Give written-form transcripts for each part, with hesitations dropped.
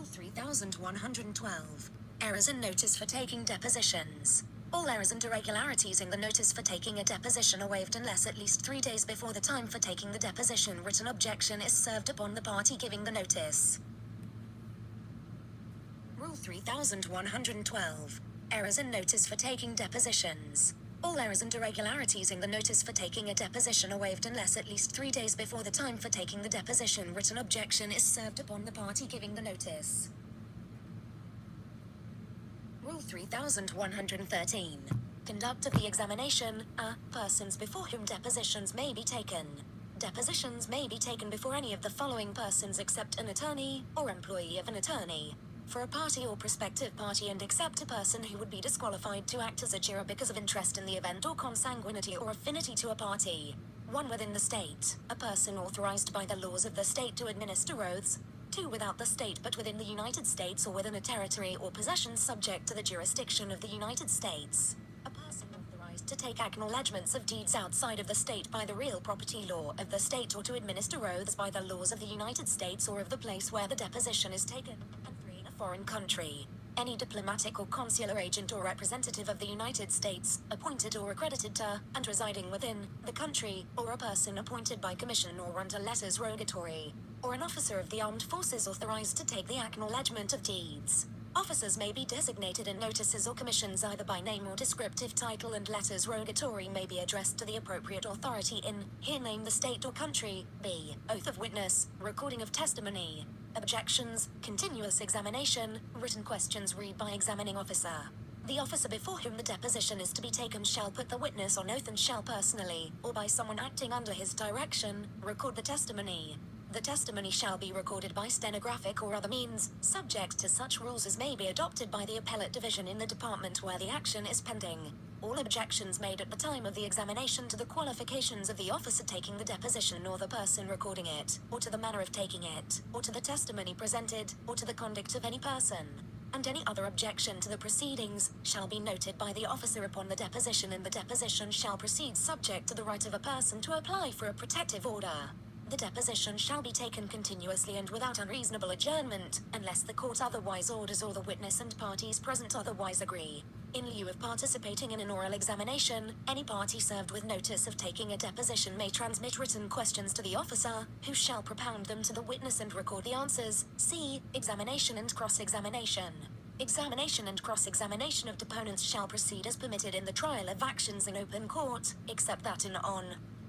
3112. Errors in notice for taking depositions. All errors and irregularities in the notice for taking a deposition are waived unless at least 3 days before the time for taking the deposition written objection is served upon the party giving the notice. Rule 3112. Errors in notice for taking depositions. All errors and irregularities in the notice for taking a deposition are waived unless at least 3 days before the time for taking the deposition written objection is served upon the party giving the notice. Rule 3113. Conduct of the examination. Persons before whom depositions may be taken. Depositions may be taken before any of the following persons except an attorney or employee of an attorney. For a party or prospective party and except a person who would be disqualified to act as a juror because of interest in the event or consanguinity or affinity to a party. 1 within the state, a person authorized by the laws of the state to administer oaths. 2 without the state but within the United States or within a territory or possession subject to the jurisdiction of the United States. A person authorized to take acknowledgements of deeds outside of the state by the real property law of the state or to administer oaths by the laws of the United States or of the place where the deposition is taken. And 3 in a foreign country. Any diplomatic or consular agent or representative of the United States, appointed or accredited to, and residing within, the country, or a person appointed by commission or under letters rogatory, or an officer of the armed forces authorized to take the acknowledgement of deeds. Officers may be designated in notices or commissions either by name or descriptive title, and letters rogatory may be addressed to the appropriate authority in, here name the state or country. B. Oath of witness, recording of testimony. Objections, continuous examination, written questions read by examining officer. The officer before whom the deposition is to be taken shall put the witness on oath and shall personally, or by someone acting under his direction, record the testimony. The testimony shall be recorded by stenographic or other means, subject to such rules as may be adopted by the appellate division in the department where the action is pending. All objections made at the time of the examination to the qualifications of the officer taking the deposition or the person recording it, or to the manner of taking it, or to the testimony presented, or to the conduct of any person, and any other objection to the proceedings, shall be noted by the officer upon the deposition, and the deposition shall proceed subject to the right of a person to apply for a protective order. The deposition shall be taken continuously and without unreasonable adjournment, unless the court otherwise orders or the witness and parties present otherwise agree. In lieu of participating in an oral examination, any party served with notice of taking a deposition may transmit written questions to the officer, who shall propound them to the witness and record the answers. C. Examination and cross-examination. Examination and cross-examination of deponents shall proceed as permitted in the trial of actions in open court, except that in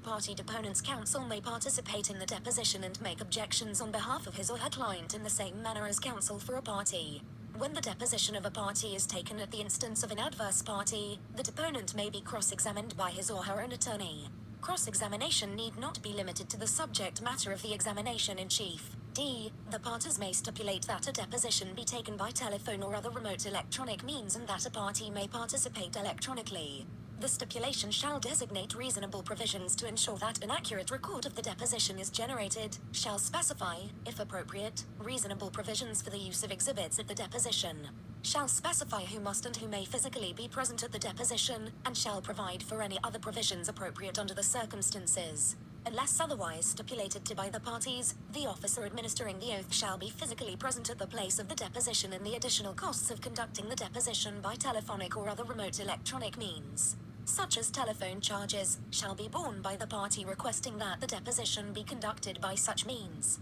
party deponent's counsel may participate in the deposition and make objections on behalf of his or her client in the same manner as counsel for a party. When the deposition of a party is taken at the instance of an adverse party, the deponent may be cross-examined by his or her own attorney. Cross-examination need not be limited to the subject matter of the examination in chief. D. The parties may stipulate that a deposition be taken by telephone or other remote electronic means and that a party may participate electronically. The stipulation shall designate reasonable provisions to ensure that an accurate record of the deposition is generated, shall specify, if appropriate, reasonable provisions for the use of exhibits at the deposition, shall specify who must and who may physically be present at the deposition, and shall provide for any other provisions appropriate under the circumstances. Unless otherwise stipulated to by the parties, the officer administering the oath shall be physically present at the place of the deposition, and the additional costs of conducting the deposition by telephonic or other remote electronic means, such as telephone charges, shall be borne by the party requesting that the deposition be conducted by such means.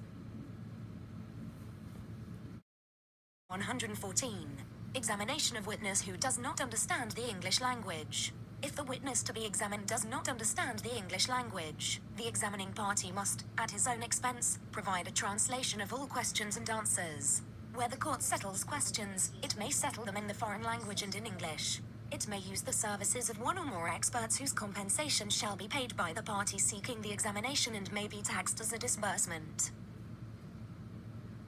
114. Examination of witness who does not understand the English language. If the witness to be examined does not understand the English language, the examining party must, at his own expense, provide a translation of all questions and answers. Where the court settles questions, it may settle them in the foreign language and in English. It may use the services of one or more experts whose compensation shall be paid by the party seeking the examination and may be taxed as a disbursement.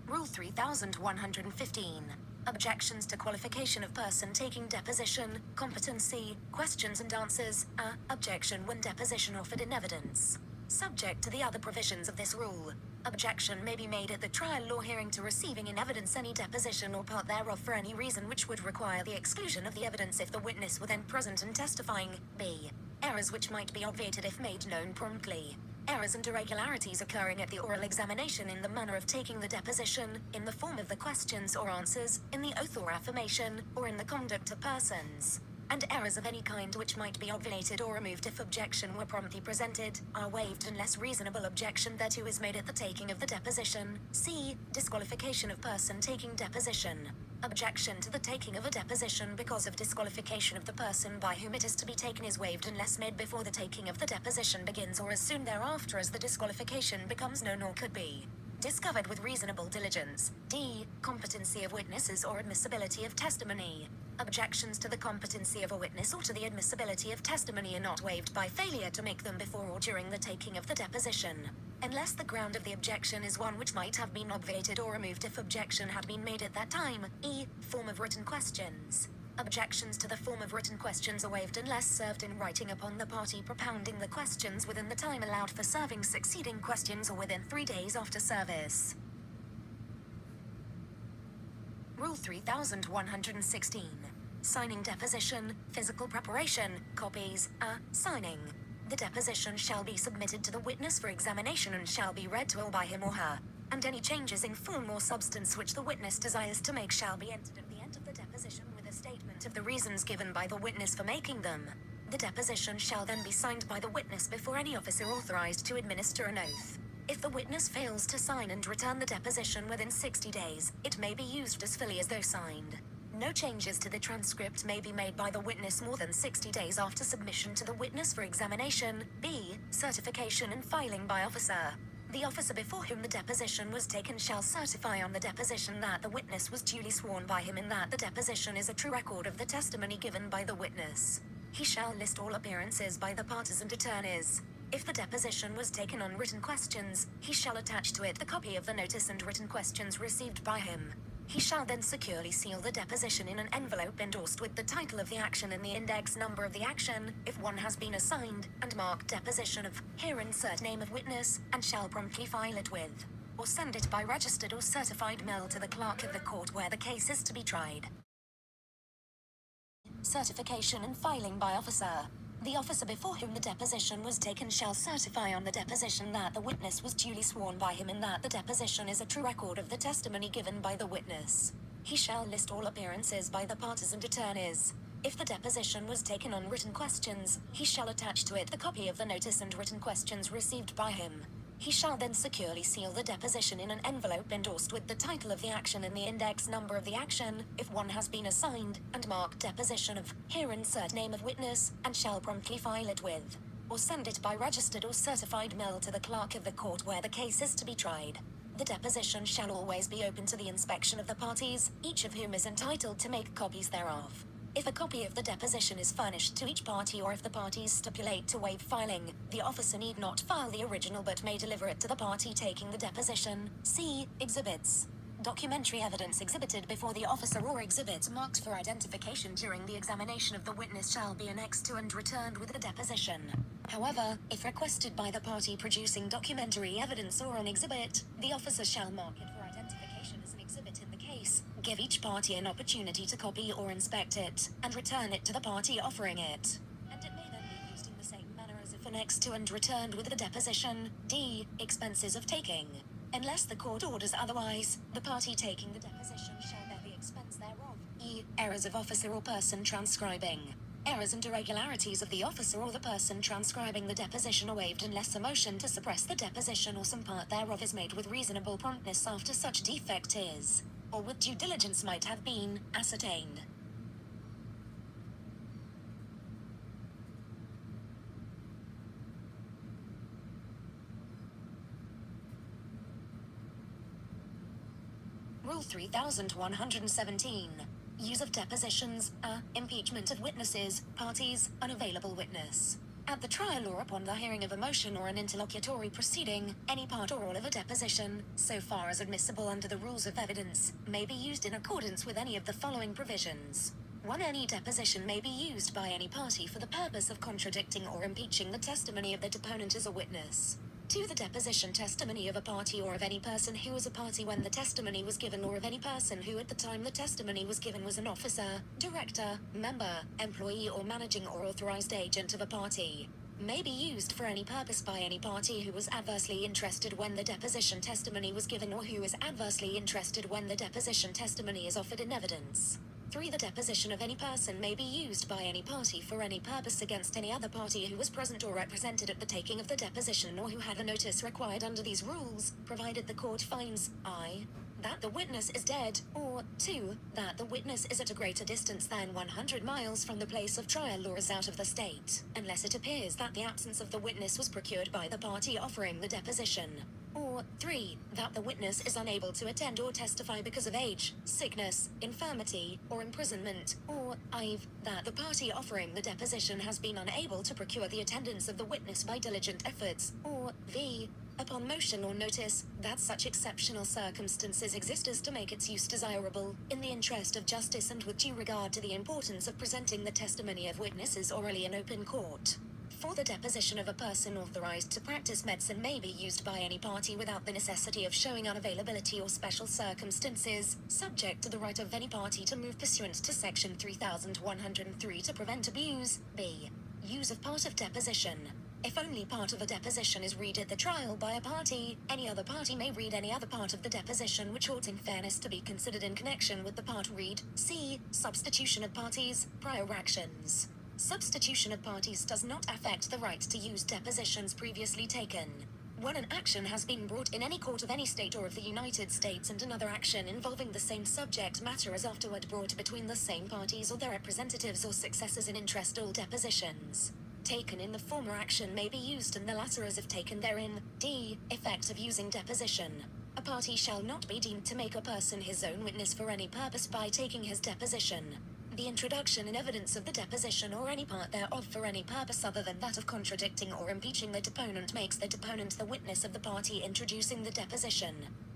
Rule 3115. Objections to qualification of person taking deposition, competency, questions and answers. Objection when deposition offered in evidence. Subject to the other provisions of this rule, objection may be made at the trial or hearing to receiving in evidence any deposition or part thereof for any reason which would require the exclusion of the evidence if the witness were then present and testifying. B. Errors which might be obviated if made known promptly. Errors and irregularities occurring at the oral examination in the manner of taking the deposition, in the form of the questions or answers, in the oath or affirmation, or in the conduct of persons. And errors of any kind which might be obviated or removed if objection were promptly presented, are waived unless reasonable objection thereto is made at the taking of the deposition. C. Disqualification of person taking deposition. Objection to the taking of a deposition because of disqualification of the person by whom it is to be taken is waived unless made before the taking of the deposition begins or as soon thereafter as the disqualification becomes known or could be discovered with reasonable diligence. D. Competency of witnesses or admissibility of testimony. Objections to the competency of a witness or to the admissibility of testimony are not waived by failure to make them before or during the taking of the deposition, unless the ground of the objection is one which might have been obviated or removed if objection had been made at that time. E. Form of written questions. Objections to the form of written questions are waived unless served in writing upon the party propounding the questions within the time allowed for serving succeeding questions or within 3 days after service. Rule 3116. Signing deposition, physical preparation, copies, signing. The deposition shall be submitted to the witness for examination and shall be read to all by him or her, and any changes in form or substance which the witness desires to make shall be entered at the end of the deposition with a statement of the reasons given by the witness for making them. The deposition shall then be signed by the witness before any officer authorized to administer an oath. If the witness fails to sign and return the deposition within 60 days, it may be used as fully as though signed. No changes to the transcript may be made by the witness more than 60 days after submission to the witness for examination. B. Certification and filing by officer. The officer before whom the deposition was taken shall certify on the deposition that the witness was duly sworn by him and that the deposition is a true record of the testimony given by the witness. He shall list all appearances by the parties and attorneys. If the deposition was taken on written questions, he shall attach to it the copy of the notice and written questions received by him. He shall then securely seal the deposition in an envelope endorsed with the title of the action and the index number of the action, if one has been assigned, and mark deposition of, here insert name of witness, and shall promptly file it with, or send it by registered or certified mail to the clerk of the court where the case is to be tried. Certification and filing by officer. The officer before whom the deposition was taken shall certify on the deposition that the witness was duly sworn by him and that the deposition is a true record of the testimony given by the witness. He shall list all appearances by the parties and attorneys. If the deposition was taken on written questions, he shall attach to it the copy of the notice and written questions received by him. He shall then securely seal the deposition in an envelope endorsed with the title of the action and the index number of the action, if one has been assigned, and mark deposition of, here insert name of witness, and shall promptly file it with, or send it by registered or certified mail to the clerk of the court where the case is to be tried. The deposition shall always be open to the inspection of the parties, each of whom is entitled to make copies thereof. If a copy of the deposition is furnished to each party or if the parties stipulate to waive filing, the officer need not file the original but may deliver it to the party taking the deposition. C. Exhibits. Documentary evidence exhibited before the officer or exhibit marked for identification during the examination of the witness shall be annexed to and returned with the deposition. However, if requested by the party producing documentary evidence or an exhibit, the officer shall mark it for identification as an exhibit in the case, give each party an opportunity to copy or inspect it, and return it to the party offering it. And it may then be used in the same manner as if annexed to and returned with the deposition. D. Expenses of taking. Unless the court orders otherwise, the party taking the deposition shall bear the expense thereof. E. Errors of officer or person transcribing. Errors and irregularities of the officer or the person transcribing the deposition are waived unless a motion to suppress the deposition or some part thereof is made with reasonable promptness after such defect is, or with due diligence might have been, ascertained. Rule 3117. Use of depositions, impeachment of witnesses, parties, unavailable witness. At the trial or upon the hearing of a motion or an interlocutory proceeding, any part or all of a deposition, so far as admissible under the rules of evidence, may be used in accordance with any of the following provisions. 1. Any deposition may be used by any party for the purpose of contradicting or impeaching the testimony of the deponent as a witness. 2. The deposition testimony of a party or of any person who was a party when the testimony was given or of any person who at the time the testimony was given was an officer, director, member, employee or managing or authorized agent of a party. may be used for any purpose by any party who was adversely interested when the deposition testimony was given or who is adversely interested when the deposition testimony is offered in evidence. 3. The deposition of any person may be used by any party for any purpose against any other party who was present or represented at the taking of the deposition or who had a notice required under these rules, provided the court finds I. That the witness is dead, or 2. That the witness is at a greater distance than 100 miles from the place of trial or is out of the state, unless it appears that the absence of the witness was procured by the party offering the deposition. Or 3. That the witness is unable to attend or testify because of age, sickness, infirmity, or imprisonment. Or 5. That the party offering the deposition has been unable to procure the attendance of the witness by diligent efforts. Or v. Upon motion or notice, that such exceptional circumstances exist as to make its use desirable, in the interest of justice and with due regard to the importance of presenting the testimony of witnesses orally in open court. For the deposition of a person authorized to practice medicine may be used by any party without the necessity of showing unavailability or special circumstances, subject to the right of any party to move pursuant to Section 3103 to prevent abuse. B. Use of part of deposition. If only part of a deposition is read at the trial by a party, any other party may read any other part of the deposition which ought in fairness to be considered in connection with the part read. C. Substitution of parties, prior actions. Substitution of parties does not affect the right to use depositions previously taken. When an action has been brought in any court of any state or of the United States and another action involving the same subject matter is afterward brought between the same parties or their representatives or successors in interest, all depositions taken in the former action may be used and the latter as if taken therein. D. Effect of using deposition. A party shall not be deemed to make a person his own witness for any purpose by taking his deposition. The introduction in evidence of the deposition or any part thereof for any purpose other than that of contradicting or impeaching the deponent makes the deponent the witness of the party introducing the deposition.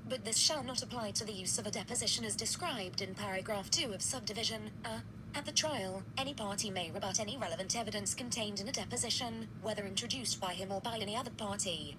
But this shall not apply to the use of a deposition as described in paragraph 2 of subdivision A. At the trial, any party may rebut any relevant evidence contained in a deposition, whether introduced by him or by any other party.